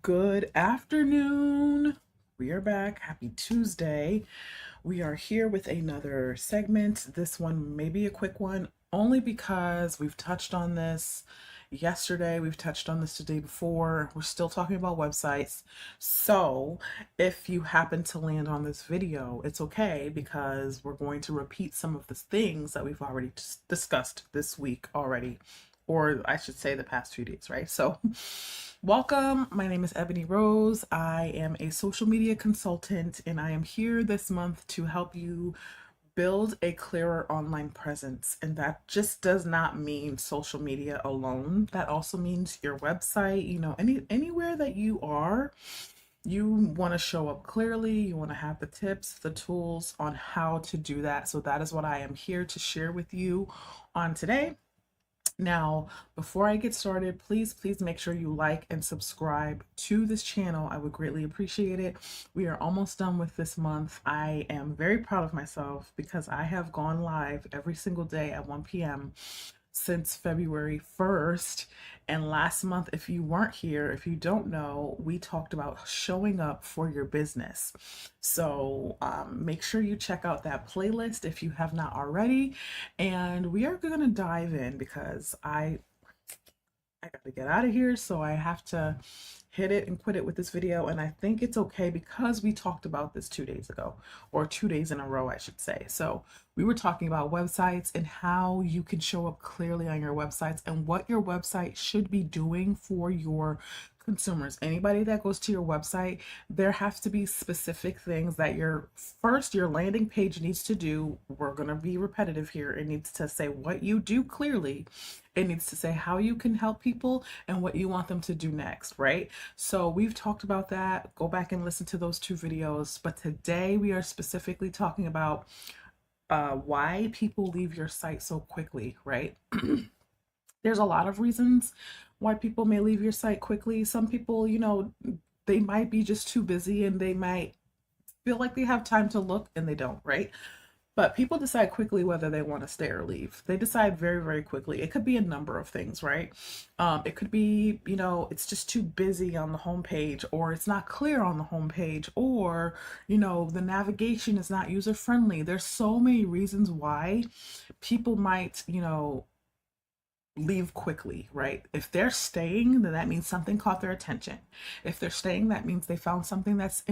Good afternoon. We are back. Happy Tuesday. We are here with another segment. This one may be a quick one, only because we've touched on this yesterday. We've touched on this the day before. We're still talking about websites. So if you happen to land on this video, it's okay because we're going to repeat some of the things that we've already discussed this week already, or I should say the past few days, right? So welcome. My name is Ebony Rose. I am a social media consultant, and I am here this month to help you build a clearer online presence. And that just does not mean social media alone. That also means your website, anywhere that you are, you want to show up clearly. You want to have the tips, the tools on how to do that. So that is what I am here to share with you on today. Now, before I get started, please make sure you like and subscribe to this channel. I would greatly appreciate it. We are almost done with this month. I am very proud of myself because I have gone live every single day at 1 p.m. since February 1st. And last month, if you weren't here, if you don't know, we talked about showing up for your business. So make sure you check out that playlist if you have not already. And we are going to dive in because I got to get out of here, so I have to hit it and quit it with this video. And I think it's okay because we talked about this 2 days ago, or 2 days in a row, I should say. So we were talking about websites and how you can show up clearly on your websites and what your website should be doing for your consumers. Anybody that goes to your website, there have to be specific things that your landing page needs to do. We're going to be repetitive here. It needs to say what you do clearly. It needs to say how you can help people and what you want them to do next, right? So we've talked about that. Go back and listen to those 2 videos. But today we are specifically talking about why people leave your site so quickly, right? There's a lot of reasons why people may leave your site quickly. Some people, they might be just too busy and they might feel like they have time to look and they don't, right? But people decide quickly whether they want to stay or leave. They decide very, very quickly. It could be a number of things, right? It could be, it's just too busy on the homepage, or it's not clear on the homepage, or, the navigation is not user friendly. There's so many reasons why people might, leave quickly, right? If they're staying, then that means something caught their attention. If they're staying, that means they found something that's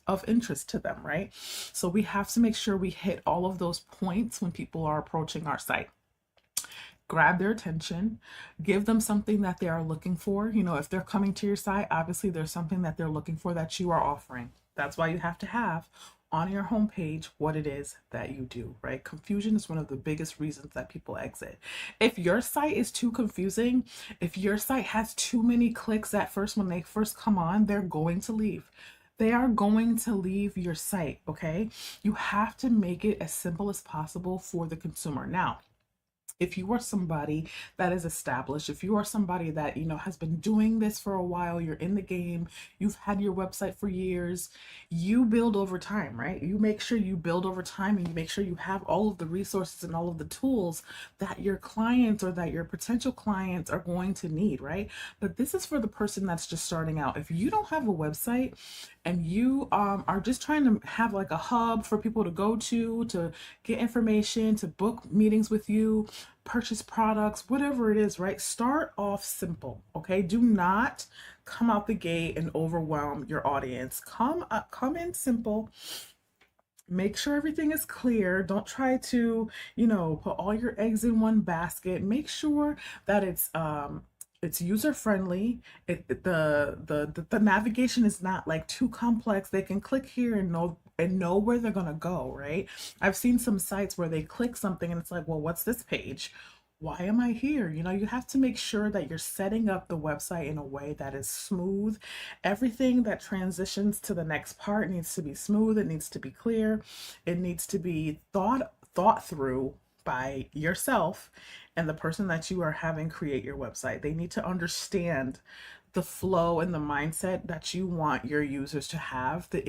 of interest to them, right? So we have to make sure we hit all of those points when people are approaching our site. Grab their attention, give them something that they are looking for. If they're coming to your site, obviously there's something that they're looking for that you are offering. That's why you have to have on your homepage what it is that you do, right? Confusion is one of the biggest reasons that people exit. If your site is too confusing, if your site has too many clicks at first when they first come on, they're going to leave. They are going to leave your site, okay? You have to make it as simple as possible for the consumer. Now, if you are somebody that is established, if you are somebody that, has been doing this for a while, you're in the game, you've had your website for years, you build over time, right? You make sure you build over time and you make sure you have all of the resources and all of the tools that your clients or that your potential clients are going to need, right? But this is for the person that's just starting out. If you don't have a website and you are just trying to have like a hub for people to go to get information, to book meetings with you, purchase products, whatever it is, right? Start off simple, okay? Do not come out the gate and overwhelm your audience. Come in simple. Make sure everything is clear. Don't try to, put all your eggs in one basket. Make sure that it's user friendly. The navigation is not like too complex. They can click here and know where they're gonna go, right? I've seen some sites where they click something and it's like, well, what's this page? Why am I here? You have to make sure that you're setting up the website in a way that is smooth. Everything that transitions to the next part needs to be smooth. It needs to be clear. It needs to be thought through by yourself and the person that you are having create your website. They need to understand the flow and the mindset that you want your users to have, the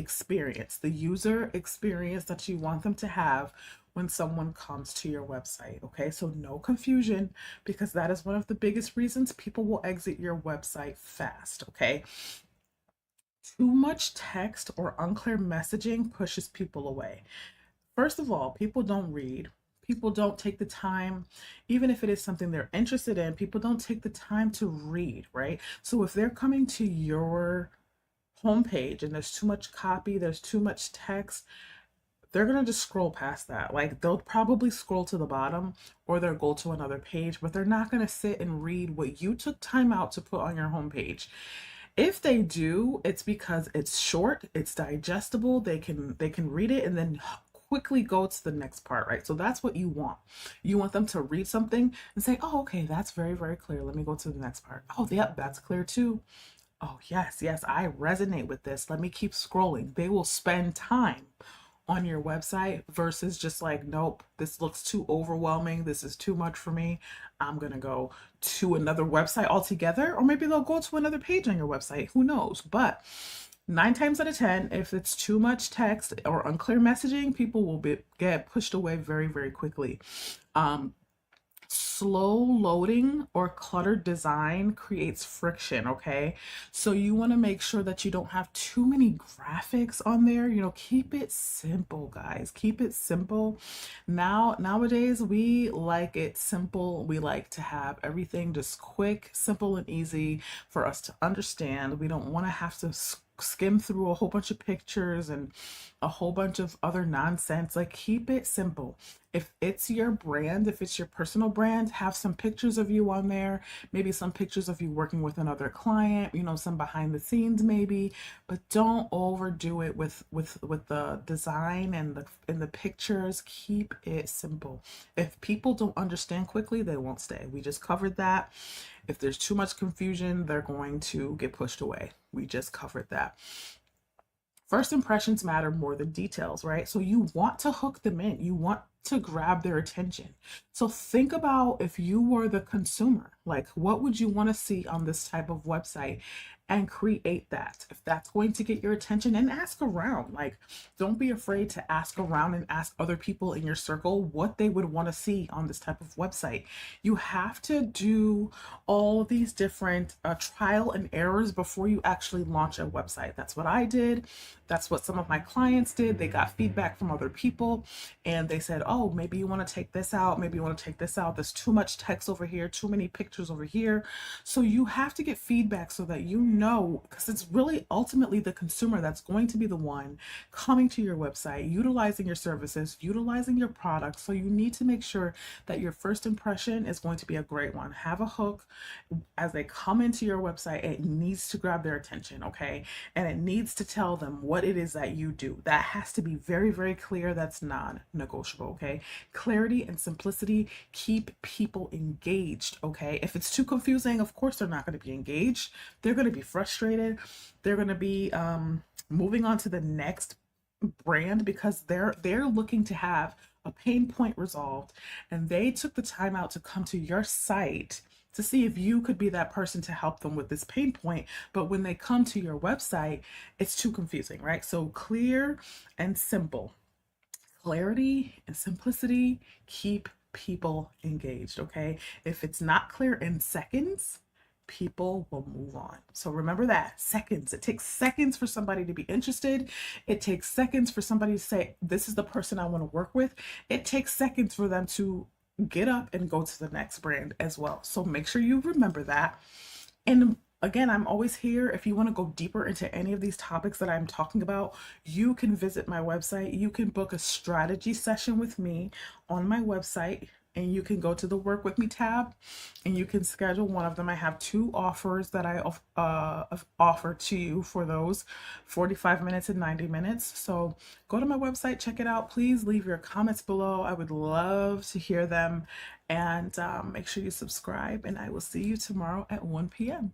user experience that you want them to have when someone comes to your website. Okay, so no confusion, because that is one of the biggest reasons people will exit your website fast. Okay, Too much text or unclear messaging pushes people away. First of all, people don't read. People don't take the time, even if it is something they're interested in, people don't take the time to read, right? So if they're coming to your homepage and there's too much copy, there's too much text, they're going to just scroll past that. Like they'll probably scroll to the bottom or they'll go to another page, but they're not going to sit and read what you took time out to put on your homepage. If they do, it's because it's short, it's digestible, they can read it and then quickly go to the next part, right? So that's what you want. You want them to read something and say, "Oh, okay, that's very, very clear. Let me go to the next part. Oh, yep, that's clear too. Oh, yes, yes, I resonate with this. Let me keep scrolling." They will spend time on your website versus just like, "Nope, this looks too overwhelming. This is too much for me. I'm going to go to another website altogether." Or maybe they'll go to another page on your website. Who knows? But 9 times out of 10, if it's too much text or unclear messaging, people will get pushed away very, very quickly. Slow loading or cluttered design creates friction, okay? So you want to make sure that you don't have too many graphics on there. Keep it simple, guys. Keep it simple. Nowadays, we like it simple. We like to have everything just quick, simple, and easy for us to understand. We don't want to have to skim through a whole bunch of pictures and a whole bunch of other nonsense. Like, keep it simple. If it's your brand, if it's your personal brand, have some pictures of you on there, maybe some pictures of you working with another client, some behind the scenes maybe, but don't overdo it with the design and the pictures. Keep it simple. If people don't understand quickly, they won't stay. We just covered that. If there's too much confusion, they're going to get pushed away. We just covered that. First impressions matter more than details, right? So you want to hook them in. You want to grab their attention. So think about, if you were the consumer, like, what would you want to see on this type of website, and create that. If that's going to get your attention, and ask around. Like, don't be afraid to ask around and ask other people in your circle what they would want to see on this type of website. You have to do all of these different trial and errors before you actually launch a website. That's what I did. That's what some of my clients did. They got feedback from other people and they said, "Oh, maybe you want to take this out. Maybe you want to take this out. There's too much text over here, too many pictures over here." So you have to get feedback so that because it's really ultimately the consumer that's going to be the one coming to your website, utilizing your services, utilizing your products. So you need to make sure that your first impression is going to be a great one. Have a hook. As they come into your website, it needs to grab their attention, okay? And it needs to tell them what it is that you do. That has to be very, very clear. That's non-negotiable, okay? Clarity and simplicity keep people engaged, okay? If it's too confusing, of course they're not going to be engaged. They're going to be frustrated. They're going to be moving on to the next brand because they're looking to have a pain point resolved, and they took the time out to come to your site to see if you could be that person to help them with this pain point. But when they come to your website, it's too confusing, right? So clear and simple. Clarity and simplicity keep people engaged, okay? If it's not clear in seconds, people will move on. So remember that, seconds. It takes seconds for somebody to be interested. It takes seconds for somebody to say, "This is the person I want to work with." It takes seconds for them to get up and go to the next brand as well. So make sure you remember that. And again, I'm always here. If you want to go deeper into any of these topics that I'm talking about, you can visit my website. You can book a strategy session with me on my website, and you can go to the Work With Me tab and you can schedule one of them. I have 2 offers that I offer to you for those 45 minutes and 90 minutes. So go to my website, check it out. Please leave your comments below. I would love to hear them. And make sure you subscribe, and I will see you tomorrow at 1 p.m.